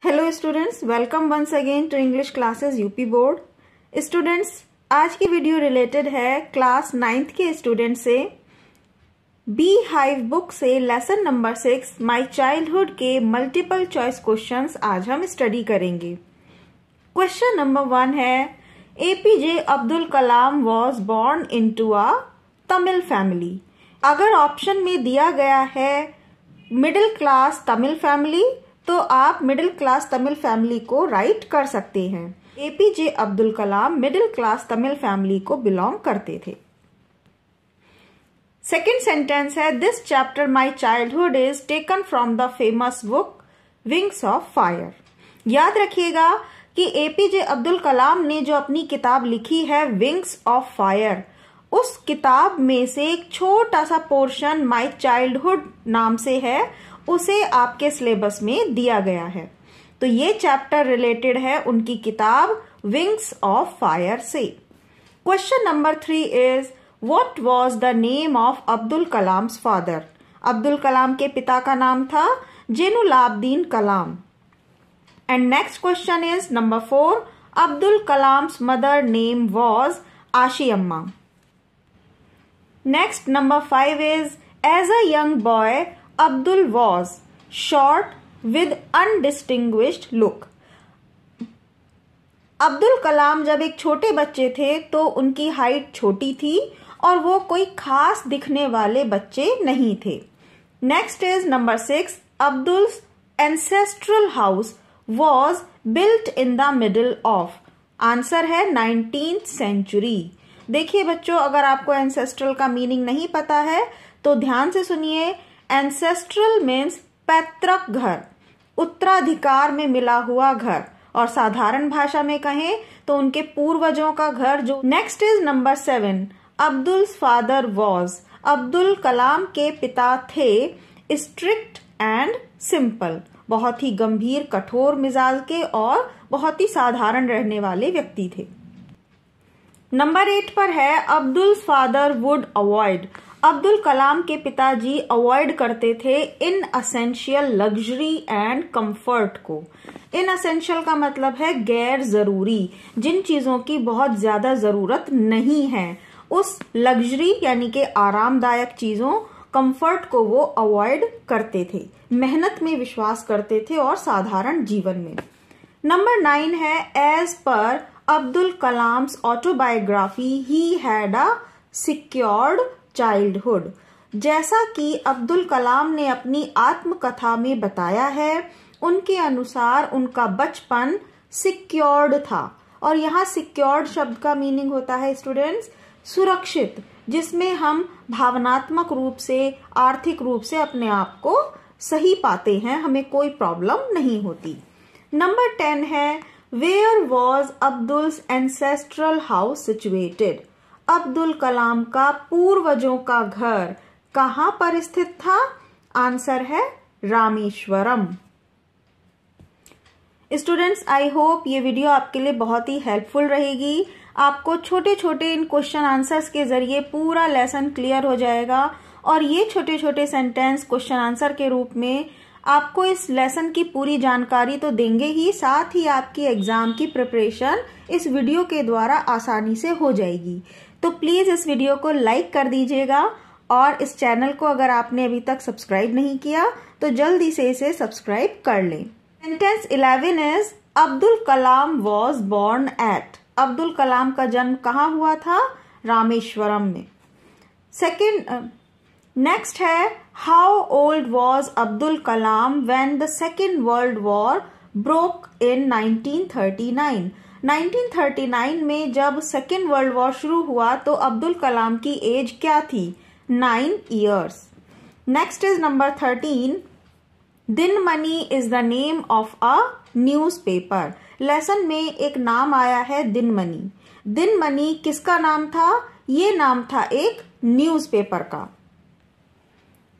Hello students, welcome once again to English classes UP board. Students, आज की video related है class 9th के student से। Bee hive book से lesson number 6 my childhood के multiple choice questions आज हम स्टडी करेंगे। क्वेश्चन नंबर 1 है, APJ Abdul Kalam was born into a Tamil family. अगर ऑप्शन में दिया गया है मिडिल क्लास तमिल फैमिली, तो आप मिडिल क्लास तमिल फैमिली को राइट कर सकते हैं। एपीजे अब्दुल कलाम मिडिल क्लास तमिल फैमिली को बिलोंग करते थे। सेकेंड सेंटेंस है, this chapter my childhood is taken from the famous book wings of fire. याद रखिएगा कि एपीजे अब्दुल कलाम ने जो अपनी किताब लिखी है विंग्स ऑफ फायर, उस किताब में से एक छोटा सा पोर्शन माई चाइल्डहुड नाम से है, उसे आपके सिलेबस में दिया गया है। तो ये चैप्टर रिलेटेड है उनकी किताब विंग्स ऑफ फायर से। Question number 3 is, what was the name of Abdul Kalam's father. Abdul Kalam के पिता का नाम था Jainulabdeen Kalam. And next question is number 4, Abdul Kalam's mother name was Ashiamma. Next number 5 is, as a young boy Abdul was short with undistinguished look। Abdul Kalam जब एक छोटे बच्चे थे तो उनकी हाइट छोटी थी और वो कोई खास दिखने वाले बच्चे नहीं थे। Next is number 6, Abdul's ancestral house was built in the middle of. Answer है 19th सेंचुरी। देखिए बच्चों, अगर आपको एंसेस्ट्रल का मीनिंग नहीं पता है तो ध्यान से सुनिए। एंसेस्ट्रल मीन्स पैतृक घर, उत्तराधिकार में मिला हुआ घर, और साधारण भाषा में कहें तो उनके पूर्वजों का घर जो। Next is number 7, Abdul's father was. Abdul Kalam के पिता थे स्ट्रिक्ट एंड सिंपल, बहुत ही गंभीर कठोर मिजाज के और बहुत ही साधारण रहने वाले व्यक्ति थे। नंबर 8 पर है, Abdul's father would avoid. Abdul Kalam के पिताजी अवॉइड करते थे इन असेंशियल लग्जरी एंड कंफर्ट को। इन असेंशियल का मतलब है गैर जरूरी, जिन चीजों की बहुत ज्यादा जरूरत नहीं है, उस लग्जरी यानी कि आरामदायक चीजों, कंफर्ट को वो अवॉइड करते थे। मेहनत में विश्वास करते थे और साधारण जीवन में। नंबर 9 है, as per Abdul Kalam's autobiography he had a secured childhood. जैसा कि अब्दुल कलाम ने अपनी आत्मकथा में बताया है, उनके अनुसार उनका बचपन सिक्योर्ड था। और यहाँ सिक्योर्ड शब्द का मीनिंग होता है स्टूडेंट्स सुरक्षित, जिसमें हम भावनात्मक रूप से, आर्थिक रूप से अपने आप को सही पाते हैं, हमें कोई प्रॉब्लम नहीं होती। नंबर 10 है, where was Abdul's ancestral house situated. Abdul Kalam का पूर्वजों का घर कहां पर स्थित था। आंसर है रामेश्वरम। स्टूडेंट्स, आई होप ये वीडियो आपके लिए बहुत ही हेल्पफुल रहेगी। आपको छोटे छोटे इन क्वेश्चन आंसर्स के जरिए पूरा लेसन क्लियर हो जाएगा, और ये छोटे छोटे सेंटेंस क्वेश्चन आंसर के रूप में आपको इस लेसन की पूरी जानकारी तो देंगे ही, साथ ही आपकी एग्जाम की प्रिपरेशन इस वीडियो के द्वारा आसानी से हो जाएगी। तो प्लीज इस वीडियो को लाइक कर दीजिएगा, और इस चैनल को अगर आपने अभी तक सब्सक्राइब नहीं किया तो जल्दी से इसे सब्सक्राइब कर लें। Sentence 11 is, Abdul Kalam was born at. Abdul Kalam का जन्म कहाँ हुआ था? रामेश्वरम में। नेक्स्ट है, how old was Abdul Kalam when the second world war broke in 1939। 1939 में जब सेकेंड वर्ल्ड वॉर शुरू हुआ तो अब्दुल कलाम की एज क्या थी? 9 years। Next is number 13, Dinmani is the name of a newspaper. Lesson में एक नाम आया है दिनमणि। दिनमणि किसका नाम था? ये नाम था एक न्यूज़पेपर का।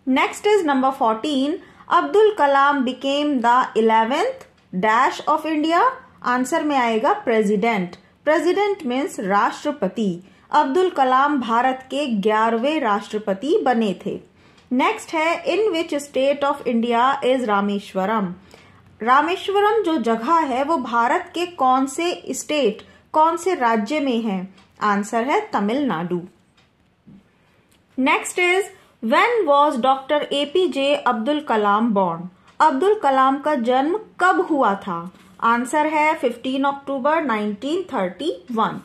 Next is number 14, Abdul Kalam became the 11th dash of India. Answer में आएगा प्रेसिडेंट। प्रेसिडेंट मीन्स राष्ट्रपति। अब्दुल कलाम भारत के 11वें राष्ट्रपति बने थे। नेक्स्ट है, in which state of India is Rameswaram. Rameswaram जो जगह है वो भारत के कौन से स्टेट, कौन से राज्य में है? आंसर है Tamil Nadu. Next is when was doctor APJ Abdul Kalam born? Abdul Kalam का जन्म कब हुआ था? आंसर है 15 अक्टूबर 1931।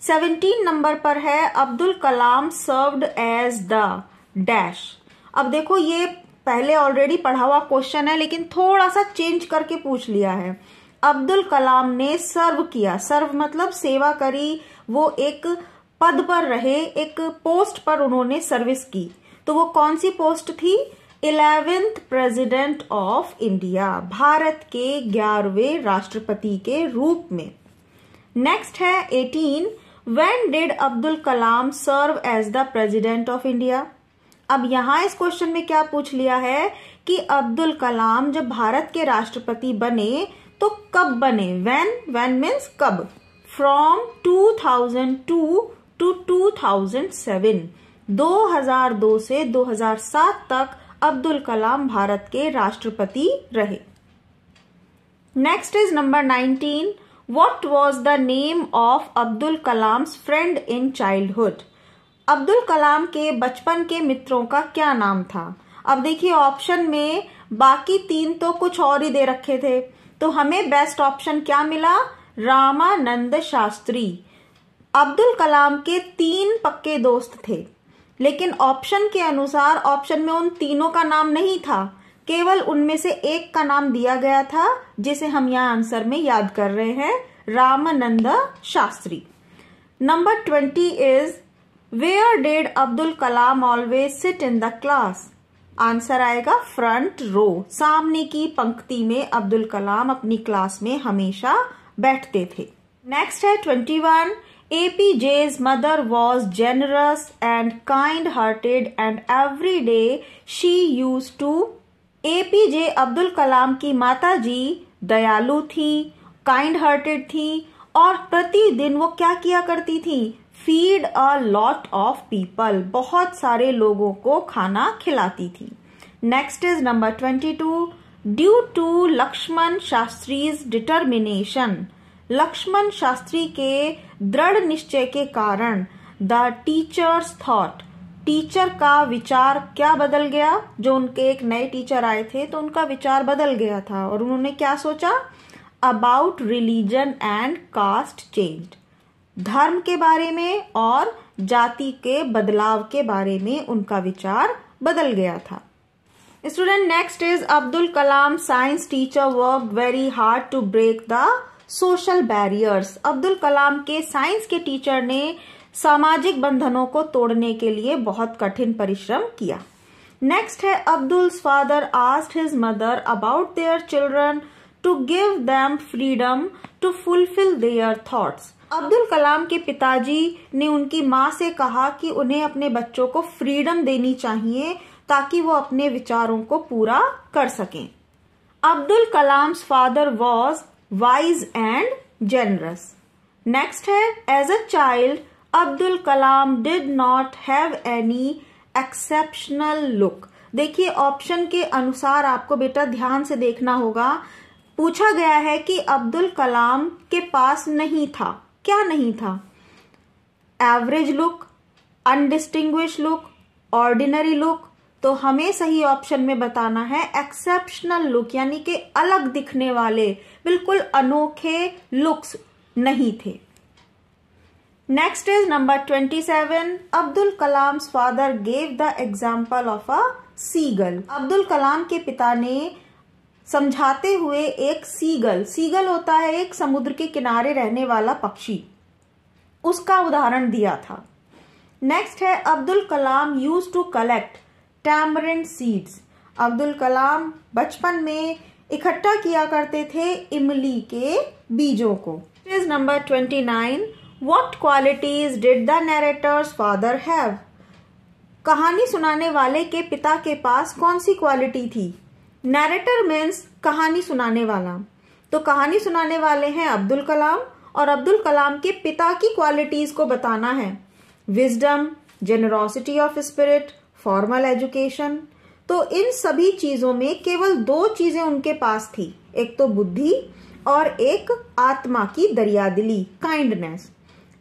17 नंबर पर है अब्दुल कलाम सर्व्ड एज द डैश। अब देखो ये पहले ऑलरेडी पढ़ा हुआ क्वेश्चन है लेकिन थोड़ा सा चेंज करके पूछ लिया है। अब्दुल कलाम ने सर्व किया, सर्व मतलब सेवा करी, वो एक पद पर रहे, एक पोस्ट पर उन्होंने सर्विस की। तो वो कौन सी पोस्ट थी? 11th president of India, Bharat के 11वें राष्ट्रपति के रूप में। नेक्स्ट है 18 when did Abdul Kalam serve as the president of India? अब यहां इस क्वेश्चन में क्या पूछ लिया है कि अब्दुल कलाम जब भारत के राष्ट्रपति बने तो कब बने? व्हेन मीन्स कब? फ्रॉम 2002 टू 2007, 2002 से 2007 तक अब्दुल कलाम भारत के राष्ट्रपति रहे। Next is number 19 what was the name of Abdul Kalam's friend in childhood? Abdul Kalam के बचपन के मित्रों का क्या नाम था? अब देखिए ऑप्शन में बाकी 3 तो कुछ और ही दे रखे थे, तो हमें बेस्ट ऑप्शन क्या मिला? रामानंद शास्त्री। अब्दुल कलाम के 3 पक्के दोस्त थे, लेकिन ऑप्शन के अनुसार ऑप्शन में उन तीनों का नाम नहीं था, केवल उनमें से एक का नाम दिया गया था जिसे हम यहाँ आंसर में याद कर रहे हैं, Ramanand Shastri. Number 20 is where did Abdul Kalam always sit in the class? Answer आएगा फ्रंट रो, सामने की पंक्ति में अब्दुल कलाम अपनी क्लास में हमेशा बैठते थे। नेक्स्ट है 21 APJ's mother was generous and kind-hearted and every day she used to। APJ Abdul Kalam की माताजी दयालु थी, काइंड हार्टेड थी और प्रतिदिन वो क्या किया करती थी? Feed a lot of people, बहुत सारे लोगों को खाना खिलाती थी। Next is number 22 due to Lakshman Shastri's determination. Lakshman Shastri के दृढ़ निश्चय के कारण द टीचर्स थॉट, टीचर का विचार क्या बदल गया? जो उनके एक नए टीचर आए थे तो उनका विचार बदल गया था और उन्होंने क्या सोचा? About religion and caste change, धर्म के बारे में और जाति के बदलाव के बारे में उनका विचार बदल गया था। Student next is Abdul Kalam science teacher work very hard to break the social barriers. Abdul Kalam के साइंस के टीचर ने सामाजिक बंधनों को तोड़ने के लिए बहुत कठिन परिश्रम किया। नेक्स्ट है Abdul's father asked his mother about their children to give them freedom to fulfil their thoughts. Abdul Kalam के पिताजी ने उनकी माँ से कहा कि उन्हें अपने बच्चों को फ्रीडम देनी चाहिए ताकि वो अपने विचारों को पूरा कर सकें। Abdul Kalam's father was wise and generous. Next है as a child Abdul Kalam did not have any exceptional look. देखिए ऑप्शन के अनुसार आपको बेटा ध्यान से देखना होगा। पूछा गया है कि अब्दुल कलाम के पास नहीं था, क्या नहीं था? Average look, undistinguished look, ordinary look. तो हमें सही ऑप्शन में बताना है एक्सेप्शनल लुक, यानी कि अलग दिखने वाले, बिल्कुल अनोखे लुक्स नहीं थे। Next is number 27 Abdul Kalam's father gave the example of a seagull. Abdul Kalam के पिता ने समझाते हुए एक सीगल, सीगल होता है एक समुद्र के किनारे रहने वाला पक्षी, उसका उदाहरण दिया था। नेक्स्ट है Abdul Kalam used to collect tamarind seeds. Abdul Kalam बचपन में इकट्ठा किया करते थे इमली के बीजों को। Is number 29 what qualities did the narrator's father have. कहानी सुनाने वाले के पिता के पास कौन सी क्वालिटी थी? नरेटर मीन्स कहानी सुनाने वाला, तो कहानी सुनाने वाले हैं अब्दुल कलाम और अब्दुल कलाम के पिता की क्वालिटीज को बताना है। Wisdom, generosity of spirit, formal education. तो इन सभी चीजों में केवल 2 चीजें उनके पास थी, एक तो बुद्धि और एक आत्मा की दरियादिली, काइंडनेस।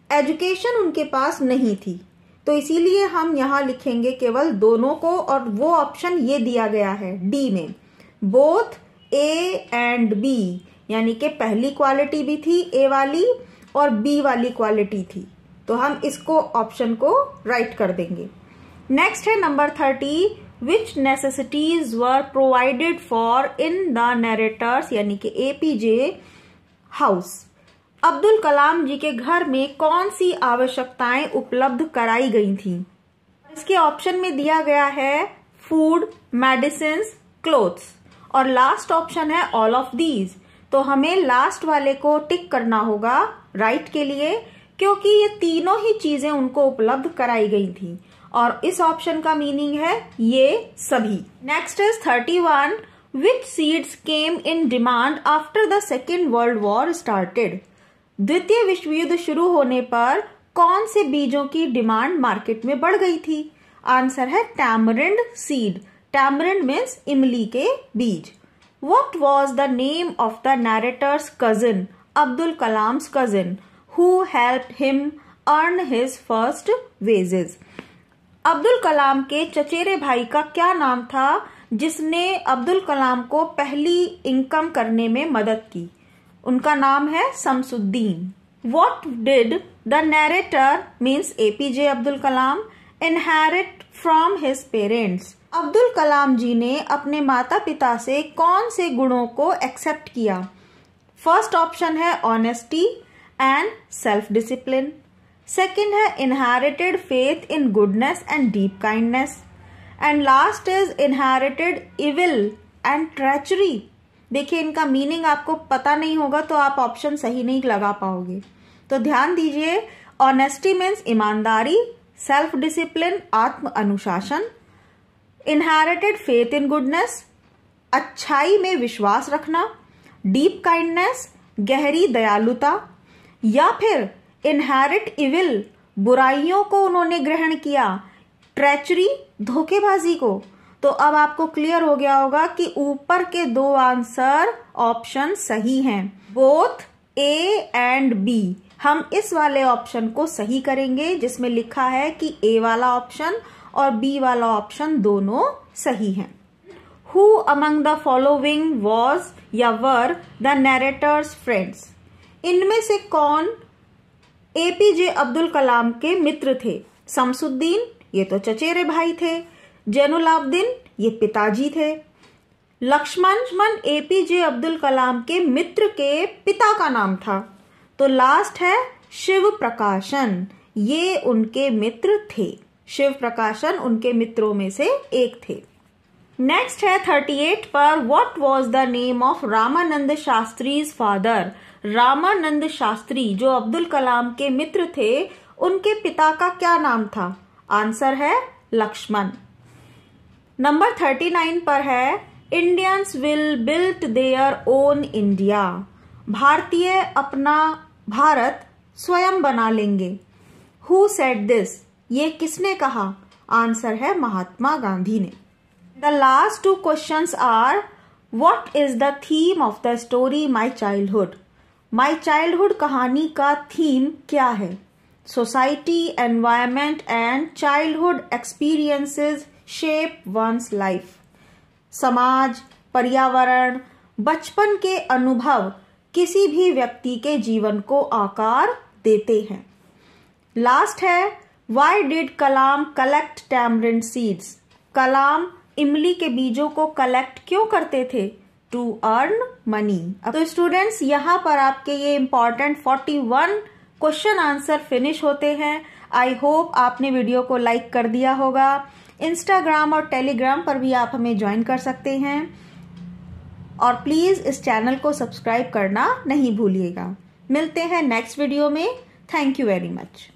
एजुकेशन उनके पास नहीं थी, तो इसीलिए हम यहाँ लिखेंगे केवल दोनों को, और वो ऑप्शन ये दिया गया है डी में, बोथ ए एंड बी, यानी कि पहली क्वालिटी भी थी ए वाली और बी वाली क्वालिटी थी। तो हम इसको ऑप्शन को राइट कर देंगे। नेक्स्ट है number 30, which necessities were provided for in the narrator's यानी कि एपीजे हाउस। अब्दुल कलाम जी के घर में कौन सी आवश्यकताएं उपलब्ध कराई गई थी? इसके ऑप्शन में दिया गया है फूड, मेडिसिन, क्लोथ्स, और लास्ट ऑप्शन है ऑल ऑफ दीज। तो हमें लास्ट वाले को टिक करना होगा राइट के लिए, क्योंकि ये तीनों ही चीजें उनको उपलब्ध कराई गई थी, और इस ऑप्शन का मीनिंग है ये सभी। Next is 31, which seeds came in demand after the second world war started. द्वितीय विश्व युद्ध शुरू होने पर कौन से बीजों की डिमांड मार्केट में बढ़ गई थी? आंसर है टैमरिंड सीड। टैमरिंड मीन्स इमली के बीज। What was the name of the narrator's cousin, Abdul Kalam's cousin, who helped him earn his first wages? Abdul Kalam के चचेरे भाई का क्या नाम था जिसने अब्दुल कलाम को पहली इनकम करने में मदद की? उनका नाम है Shamsuddin. What did the narrator means APJ Abdul Kalam inherit from his parents? Abdul Kalam जी ने अपने माता पिता से कौन से गुणों को एक्सेप्ट किया? फर्स्ट ऑप्शन है honesty and self discipline. Second है inherited faith in goodness and deep kindness, and last is inherited evil and treachery. देखिए, इनका मीनिंग आपको पता नहीं होगा तो आप ऑप्शन सही नहीं लगा पाओगे, तो ध्यान दीजिए। ऑनेस्टी मीन्स ईमानदारी, सेल्फ डिसिप्लिन आत्म अनुशासन, इनहेरिटेड फेथ इन गुडनेस अच्छाई में विश्वास रखना, डीप काइंडनेस गहरी दयालुता, या फिर इनहेरिट इविल बुराइयों को उन्होंने ग्रहण किया, ट्रेचरी धोखेबाजी को। तो अब आपको क्लियर हो गया होगा कि ऊपर के 2 आंसर ऑप्शन सही हैं, बोथ ए एंड बी। हम इस वाले ऑप्शन को सही करेंगे जिसमें लिखा है कि ए वाला ऑप्शन और बी वाला ऑप्शन दोनों सही हैं। Who among the following was या were the narrator's friends? इनमें से कौन एपीजे अब्दुल कलाम के मित्र थे? शमसुद्दीन, ये तो चचेरे भाई थे। जैनुलाब्दीन, ये पिताजी थे। लक्ष्मण एपीजे अब्दुल कलाम के मित्र के पिता का नाम था। तो लास्ट है शिव प्रकाशन, ये उनके मित्र थे। शिव प्रकाशन उनके मित्रों में से एक थे। नेक्स्ट है 38 पर, what was the name of Ramanand Shastri's father? Ramanand Shastri जो अब्दुल कलाम के मित्र थे, उनके पिता का क्या नाम था? आंसर है लक्ष्मण। नंबर 39 पर है, Indians will build their own India. भारतीय अपना भारत स्वयं बना लेंगे। Who said this? ये किसने कहा? आंसर है महात्मा गांधी ने। The last 2 questions are, what is the theme of the story my childhood? My childhood कहानी का थीम क्या है? Society, environment and childhood experiences shape one's life. समाज, पर्यावरण, बचपन के अनुभव किसी भी व्यक्ति के जीवन को आकार देते हैं। लास्ट है, why did Kalam collect tamarind seeds? Kalam इमली के बीजों को कलेक्ट क्यों करते थे? To earn money. तो स्टूडेंट्स, यहाँ पर आपके ये इंपॉर्टेंट 41 क्वेश्चन आंसर फिनिश होते हैं। आई होप आपने वीडियो को लाइक कर दिया होगा। इंस्टाग्राम और टेलीग्राम पर भी आप हमें ज्वाइन कर सकते हैं, और प्लीज इस चैनल को सब्सक्राइब करना नहीं भूलिएगा। मिलते हैं नेक्स्ट वीडियो में। Thank you very much.